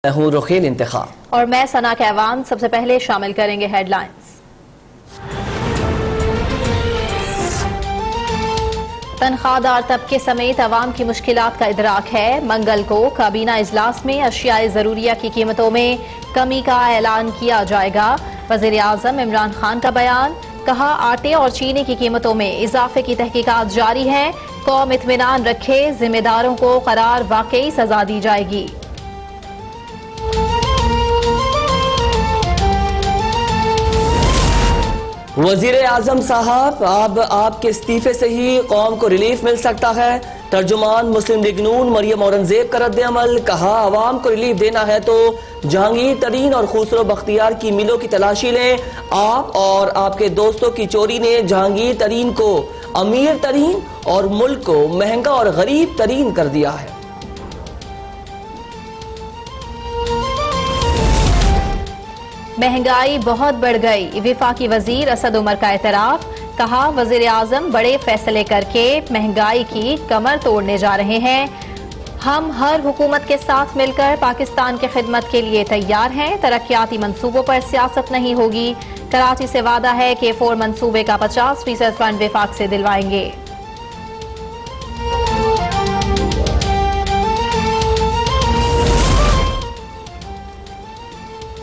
मैं हूं रुखेल इंतखाब और मैं सना कहवान। सबसे पहले शामिल करेंगे हेडलाइंस। तनख्वाहदार तबके समेत अवाम की मुश्किलात का इदराक है। मंगल को काबीना इजलास में अशियाए जरूरिया की कीमतों में कमी का ऐलान किया जाएगा। वजीर आजम इमरान खान का बयान, कहा आटे और चीनी की कीमतों में इजाफे की तहकीकात जारी है। कौम इत्मीनान रखे, जिम्मेदारों को करार वाकई सजा दी जाएगी। वजीर आजम साहब, अब आपके इस्तीफे से ही कौम को रिलीफ मिल सकता है। तर्जुमान मुस्लिम लीग नून मरियम औरंगजेब का रद्द-ए-अमल, कहा आवाम को रिलीफ देना है तो जहांगीर तरीन और खुसरो बख्तियार की मिलों की तलाशी लें। आप और आपके दोस्तों की चोरी ने जहांगीर तरीन को अमीर तरीन और मुल्क को महंगा और गरीब तरीन कर दिया है। महंगाई बहुत बढ़ गई, वफाकी वजीर असद उमर का एतराफ। कहा वजीर आजम बड़े फैसले करके महंगाई की कमर तोड़ने जा रहे हैं। हम हर हुकूमत के साथ मिलकर पाकिस्तान की खिदमत के लिए तैयार हैं। तरक्याती मंसूबों पर सियासत नहीं होगी। कराची से वादा है कि 4 मंसूबे का 50% फंड वफाक से दिलवाएंगे।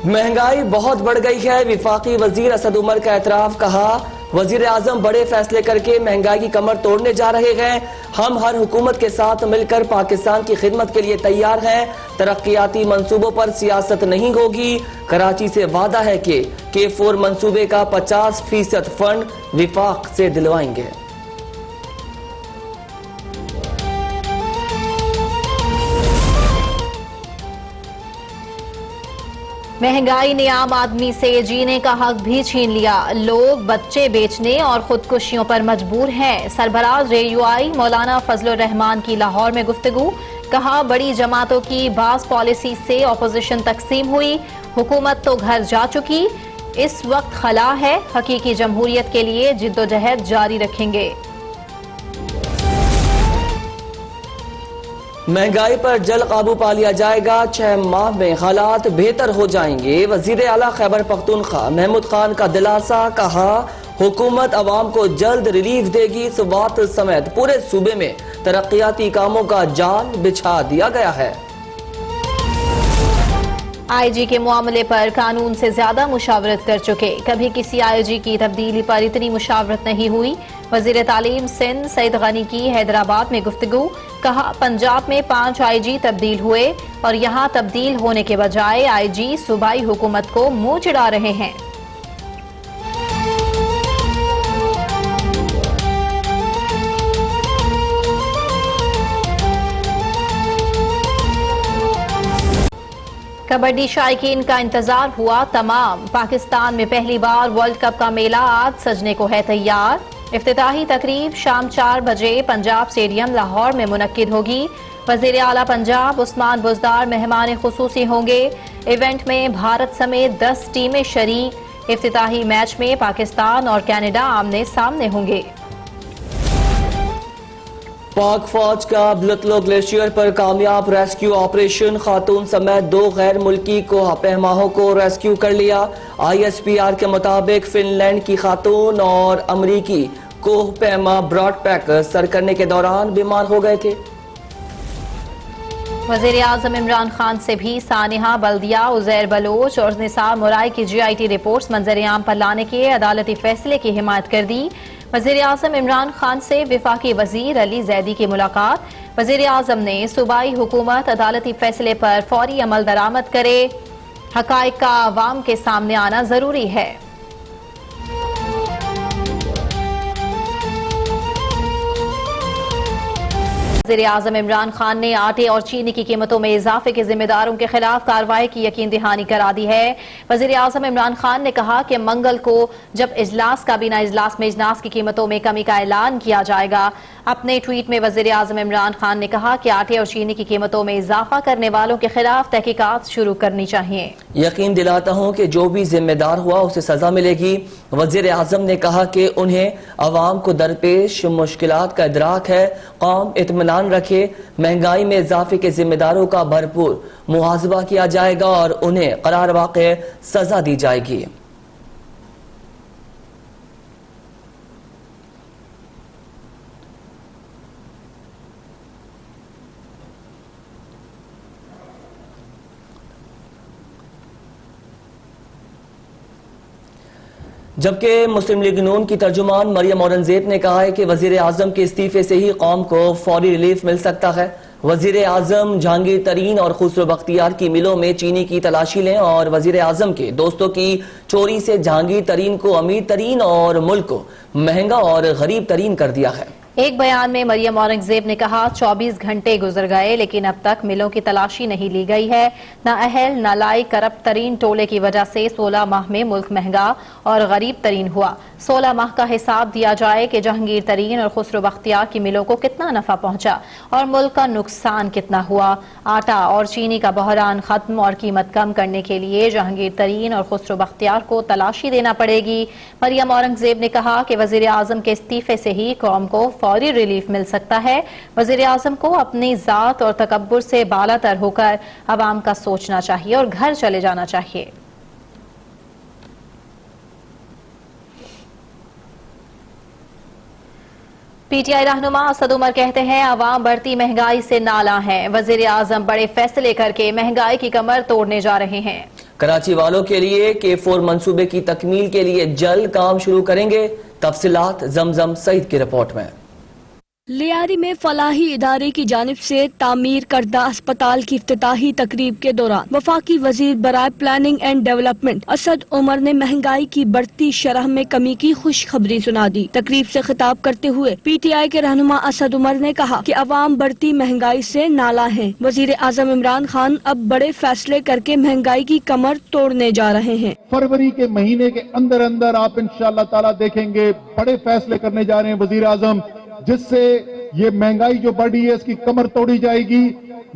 महंगाई बहुत बढ़ गई है, विफाकी वजीर असद उमर का एतराफ। कहा वजीर आजम बड़े फैसले करके महंगाई की कमर तोड़ने जा रहे हैं। हम हर हुकूमत के साथ मिलकर पाकिस्तान की खिदमत के लिए तैयार हैं। तरक्याती मंसूबों पर सियासत नहीं होगी। कराची से वादा है कि K4 मंसूबे का 50% फंड विफाक से दिलवाएंगे। महंगाई ने आम आदमी से जीने का हक भी छीन लिया। लोग बच्चे बेचने और खुदकुशियों पर मजबूर हैं। सरबराज रेयूआई मौलाना फजलुर रहमान की लाहौर में गुफ्तगू। कहा बड़ी जमातों की बास पॉलिसी से ऑपोजिशन तकसीम हुई। हुकूमत तो घर जा चुकी, इस वक्त खला है। हकीकी जमहूरियत के लिए जिद्दोजहद जारी रखेंगे। महंगाई पर जल्द काबू पा लिया जाएगा। 6 माह में हालात बेहतर हो जाएंगे। वजीर आला खैबर पख्तूनख्वा महमूद खान का दिलासा। कहा हुकूमत अवाम को जल्द रिलीफ देगी। सुबात समेत पूरे सूबे में तरक्याती कामों का जाल बिछा दिया गया है। IG के मामले पर कानून से ज्यादा मुशावरत कर चुके, कभी किसी IG की तब्दीली पर इतनी मुशावरत नहीं हुई। वजीर तालीम सिंध सईद गनी की हैदराबाद में गुफ्तगू। कहा पंजाब में 5 IG तब्दील हुए और यहाँ तब्दील होने के बजाय IG सूबाई हुकूमत को मुंह चिढ़ा रहे हैं। कबड्डी शायकीन का इंतजार हुआ तमाम। पाकिस्तान में पहली बार वर्ल्ड कप का मेला आज सजने को है तैयार। इफ्तिताही तकरीब शाम 4 बजे पंजाब स्टेडियम लाहौर में मुनक्किद होगी। वजीर आला पंजाब उस्मान बुज़दार मेहमान खुसूसी होंगे। इवेंट में भारत समेत 10 टीमें शरीक। इफ्तिताही मैच में पाकिस्तान और कनाडा आमने सामने होंगे। पाक फौज का ब्लतलो ग्लेशियर पर कामयाब रेस्क्यू ऑपरेशन। खातून समेत 2 गैर मुल्की कोहपहमाओं को रेस्क्यू कर लिया। ISPR के मुताबिक फिनलैंड की खातून और अमरीकी कोहपहमा ब्रॉडपैक सर करने के दौरान बीमार हो गए थे। वजीर आजम इमरान खान से भी सानिहा बल्दिया, उजैर बलोच और निसार मुराई की GIT रिपोर्ट्स मंजर आम पर लाने के अदालती फैसले की हिमायत कर दी। वजीर आजम इमरान खान से वफाकी वजीर अली जैदी की मुलाकात। वजीर आजम ने सूबाई हुकूमत अदालती फैसले पर फौरी अमल दरामद करे। हकाइक का अवाम के सामने आना जरूरी है। वज़ीर आज़म इमरान खान ने आटे और चीनी की कीमतों में इजाफे के जिम्मेदारों के खिलाफ कार्रवाई की यकीन दहानी करा दी है। वज़ीर आज़म इमरान खान ने कहा कि मंगल को जब काबीना इजलास में अजनास की कीमतों में कमी का ऐलान किया जाएगा। अपने ट्वीट में वज़ीर आज़म इमरान खान ने कहा कि आटे और चीनी की कीमतों में इजाफा करने वालों के खिलाफ तहकीकात शुरू करनी चाहिए। यकीन दिलाता हूँ कि जो भी जिम्मेदार हुआ उसे सजा मिलेगी। वज़ीर आज़म ने कहा कि उन्हें अवाम को दरपेश मुश्किलात का इदराक है। कौम इत्मीनान बयान रखे। महंगाई में इजाफे के जिम्मेदारों का भरपूर मुहासबा किया जाएगा और उन्हें करार वाक़े सजा दी जाएगी। जबकि मुस्लिम लीग नून की तर्जुमान मरियम औरंगजेब ने कहा है कि वजीर आजम के इस्तीफे से ही कौम को फौरी रिलीफ मिल सकता है। वजीर आजम जहांगीर तरीन और खुसरो बख्तियार की मिलों में चीनी की तलाशी लें और वजीर आजम के दोस्तों की चोरी से जहांगीर तरीन को अमीर तरीन और मुल्क को महंगा और गरीब तरीन कर दिया है। एक बयान में मरियम औरंगजेब ने कहा 24 घंटे गुजर गए लेकिन अब तक मिलों की तलाशी नहीं ली गई है। नाअहल नालायक करप्ट तरीन टोले की वजह से 16 माह में मुल्क महंगा और गरीब तरीन हुआ। 16 माह का हिसाब दिया जाए कि जहांगीर तरीन और खुसरो बख्तियार की मिलों को कितना नफा पहुंचा और मुल्क का नुकसान कितना हुआ। आटा और चीनी का बहरान खत्म और कीमत कम करने के लिए जहांगीर तरीन और खुसरो बख्तियार को तलाशी देना पड़ेगी। मरियम औरंगजेब ने कहा कि वजीर आजम के इस्तीफे से ही कौम को फौरी रिलीफ मिल सकता है। वजीर आजम को अपनी जात और तकब्बुर से बालातर होकर अवाम का सोचना चाहिए और घर चले जाना चाहिए। पीटीआई रहनुमा असद उमर कहते हैं अवाम बढ़ती महंगाई से नाला है। वजीर आजम बड़े फैसले करके महंगाई की कमर तोड़ने जा रहे हैं। कराची वालों के लिए K4 मंसूबे की तकमील के लिए जल्द काम शुरू करेंगे। तफसीलात जमजम सईद की रिपोर्ट में। लियारी में फलाही इदारे की जानिब से तामीर करदा अस्पताल की इफ्तिताही तकरीब के दौरान वफाकी वजीर बराए planning and development Asad Umar ने महंगाई की बढ़ती शरह में कमी की खुशखबरी सुना दी। तकरीब से खिताब करते हुए PTI के रहनुमा असद उमर ने कहा कि अवाम बढ़ती महंगाई से नाला है। वजीर आजम इमरान खान अब बड़े फैसले करके महंगाई की कमर तोड़ने जा रहे हैं। फरवरी के महीने के अंदर अंदर आप इंशाअल्लाह ताला देखेंगे बड़े फैसले करने जा रहे हैं वजीर आजम, जिससे ये महंगाई जो बढ़ी है इसकी कमर तोड़ी जाएगी,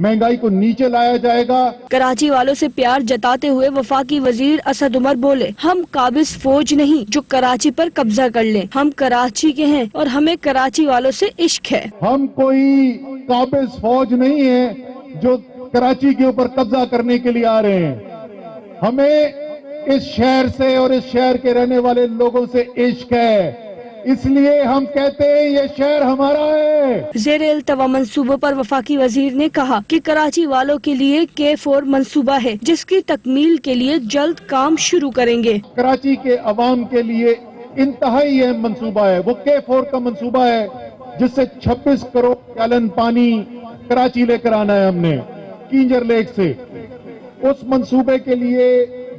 महंगाई को नीचे लाया जाएगा। कराची वालों से प्यार जताते हुए वफाकी वजीर असद उमर बोले, हम काबिज फौज नहीं जो कराची पर कब्जा कर ले, हम कराची के हैं और हमें कराची वालों से इश्क है। हम कोई काबिज फौज नहीं है जो कराची के ऊपर कब्जा करने के लिए आ रहे हैं। हमें इस शहर से और इस शहर के रहने वाले लोगों से इश्क है, इसलिए हम कहते हैं ये शहर हमारा है। ज़ेर इल्तवा मंसूबों पर वफाकी वजीर ने कहा कि कराची वालों के लिए K4 मंसूबा है जिसकी तकमील के लिए जल्द काम शुरू करेंगे। कराची के अवाम के लिए इंतहाई अहम मंसूबा है, वो K4 का मंसूबा है जिससे 26 करोड़ गैलन पानी कराची लेकर आना है हमने किंजर लेक से। उस मंसूबे के लिए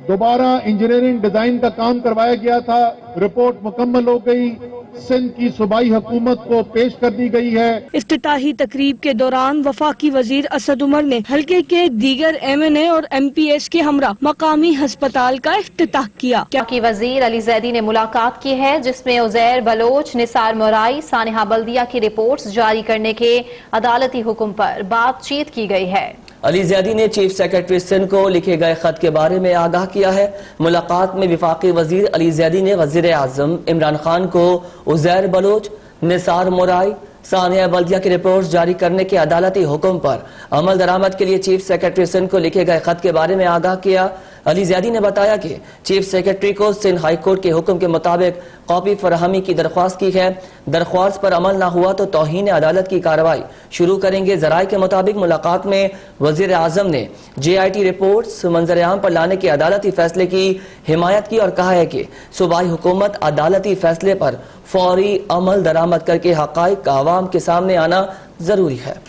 दोबारा इंजीनियरिंग डिजाइन का काम करवाया गया था, रिपोर्ट मुकम्मल हो गई, सिंध की सूबाई हुकूमत को पेश कर दी गई है। इफ्तिताही तकरीब के दौरान वफाकी वजीर असद उमर ने हल्के के दीगर MNA और MPS के हमरा मकामी अस्पताल का इफ्तिताह किया। वफाकी वजीर अली जैदी ने मुलाकात की है जिसमें उजैर बलोच, निसार मोराई, सानिहा बल्दिया की रिपोर्ट्स जारी करने के अदालती हुक्म पर बातचीत की गई है। अली जैदी ने चीफ सेक्रेटरी सिंध को लिखे गए खत के बारे में आगाह किया है। मुलाकात में वफाकी वजीर अली जैदी ने वजीर आजम इमरान खान को उजैर बलोच, निसार मोराई, सानिया बल्दिया की रिपोर्ट जारी करने के अदालती हुक्म पर अमल दरामद के लिए चीफ सेक्रेटरी सिंध को लिखे गए खत के बारे में आगाह किया। अली जैदी ने बताया कि चीफ सेक्रेटरी को सिंध हाई कोर्ट के हुक्म के मुताबिक कॉपी फराहमी की दरख्वास्त की है। दरख्वास्त पर अमल न हुआ तो तौहीन अदालत की कार्रवाई शुरू करेंगे। जराये के मुताबिक मुलाकात में वजीर आजम ने JIT रिपोर्ट्स मंजर आम पर लाने के अदालती फैसले की हिमायत की और कहा है कि सूबाई हुकूमत अदालती फैसले पर फौरी अमल दरामद करके हकाइक का आवाम के सामने आना जरूरी है।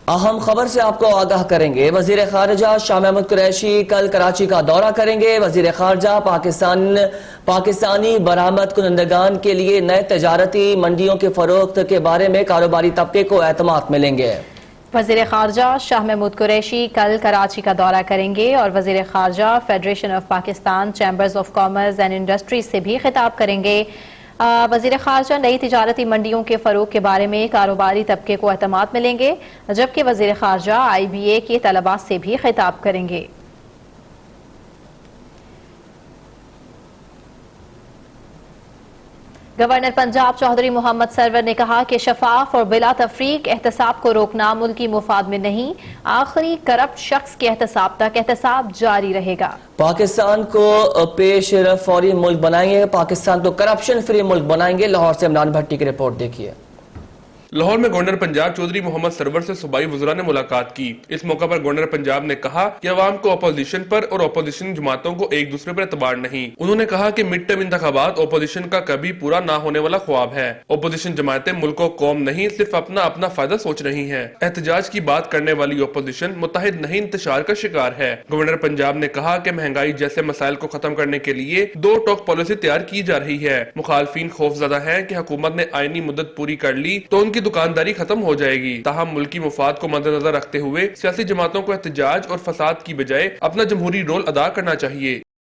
अहम खबर से आपको आगाह करेंगे। वजीर खारजा शाह महमूद कुरैशी कल कराची का दौरा करेंगे। वजीर खारजा पाकिस्तानी बरामद कुनंदगान के लिए नए तजारती मंडियों के फरोख्त के बारे में कारोबारी तबके को एतमाद मिलेंगे। वजीर खारजा शाह महमूद कुरैशी कल कराची का दौरा करेंगे और वजीर खारजा Federation of Pakistan Chambers of Commerce and Industries से भी खिताब करेंगे। वजीर खारजा नई तिजारती मंडियों के फरोग के बारे में कारोबारी तबके को एतमाद मिलेंगे, जबकि वजीर खारजा IBA के तलबा से भी खिताब करेंगे। गवर्नर पंजाब चौधरी मोहम्मद सरवर ने कहा कि शफाफ और बिला तफरीक एहतसाब को रोकना मुल्की मुफाद में नहीं, आखिरी करप्ट शख्स के एहतसाब तक एहतसाब जारी रहेगा। पाकिस्तान को पेश फौरी मुल्क बनाएंगे, पाकिस्तान को करप्शन फ्री मुल्क बनाएंगे। लाहौर से इमरान भट्टी की रिपोर्ट देखिए। लाहौर में गवर्नर पंजाब चौधरी मोहम्मद सरवर से सूबाई वज़रा ने मुलाकात की। इस मौका पर गवर्नर पंजाब ने कहा कि अवाम को अपोजिशन पर और अपोजिशन जमातों को एक दूसरे पर एतबार नहीं। उन्होंने कहा कि मिड टर्म इंतखाबात अपोजिशन का कभी पूरा ना होने वाला ख्वाब है। अपोजिशन जमातें मुल्क को कौम नहीं सिर्फ अपना अपना फायदा सोच रही है। एहतजाज की बात करने वाली अपोजिशन मुत्तहिद नहीं इंतशार का शिकार है। गवर्नर पंजाब ने कहा कि महंगाई जैसे मसाइल को खत्म करने के लिए दो टोक पॉलिसी तैयार की जा रही है। मुखालफिन खौफजदा है कि हुकूमत ने आईनी मुद्दत पूरी कर ली तो उनकी दुकानदारी खत्म हो जाएगी। ताहम मुल्की मुफाद को मद्देनजर रखते हुए सियासी जमातों को एहतजाज और फसाद की बजाय अपना जमहूरी रोल अदा करना चाहिए।